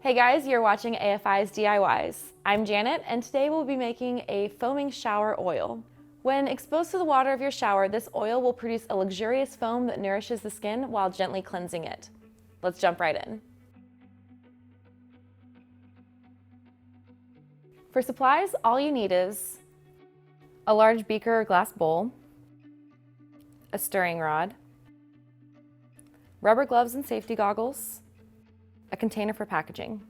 Hey guys, you're watching AFI's DIYs. I'm Janet, and today we'll be making a foaming shower oil. When exposed to the water of your shower, this oil will produce a luxurious foam that nourishes the skin while gently cleansing it. Let's jump right in. For supplies, all you need is a large beaker or glass bowl, a stirring rod, rubber gloves and safety goggles, a container for packaging.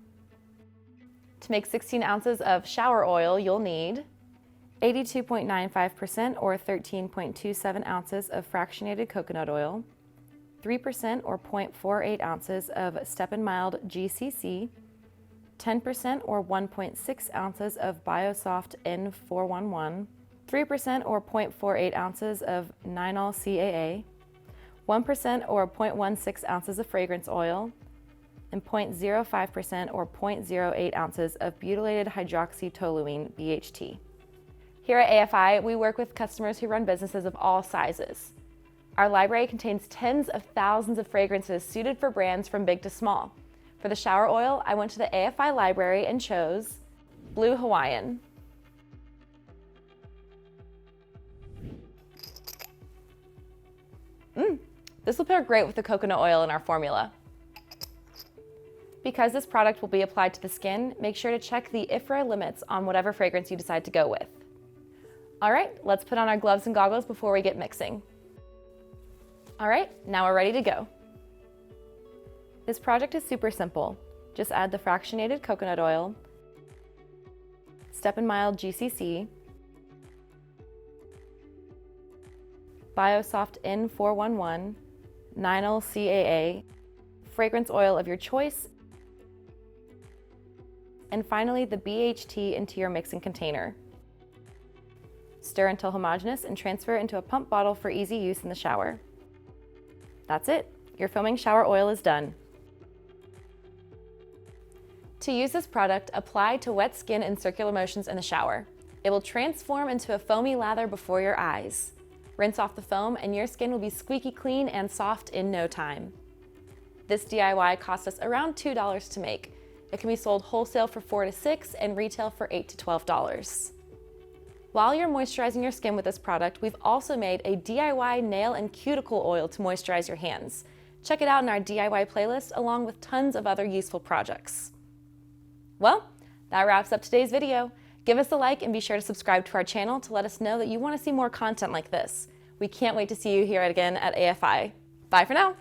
To make 16 ounces of shower oil, you'll need 82.95% or 13.27 ounces of fractionated coconut oil, 3% or 0.48 ounces of Stepan mild GCC, 10% or 1.6 ounces of Biosoft N411, 3% or 0.48 ounces of Ninol CAA, 1% or 0.16 ounces of fragrance oil, and 0.05% or 0.08 ounces of butylated hydroxytoluene BHT. Here at AFI, we work with customers who run businesses of all sizes. Our library contains tens of thousands of fragrances suited for brands from big to small. For the shower oil, I went to the AFI library and chose Blue Hawaiian. This will pair great with the coconut oil in our formula. Because this product will be applied to the skin, make sure to check the IFRA limits on whatever fragrance you decide to go with. All right, let's put on our gloves and goggles before we get mixing. All right, now we're ready to go. This project is super simple. Just add the fractionated coconut oil, Stepan mild GCC, Biosoft N411, Ninol CAA, fragrance oil of your choice, and finally the BHT into your mixing container. Stir until homogeneous and transfer into a pump bottle for easy use in the shower. That's it. Your foaming shower oil is done. To use this product, apply to wet skin in circular motions in the shower. It will transform into a foamy lather before your eyes. Rinse off the foam and your skin will be squeaky clean and soft in no time. This DIY cost us around $2 to make. It can be sold wholesale for $4 to $6 and retail for $8 to $12. While you're moisturizing your skin with this product, we've also made a DIY nail and cuticle oil to moisturize your hands. Check it out in our DIY playlist along with tons of other useful projects. Well, that wraps up today's video. Give us a like and be sure to subscribe to our channel to let us know that you want to see more content like this. We can't wait to see you here again at AFI. Bye for now.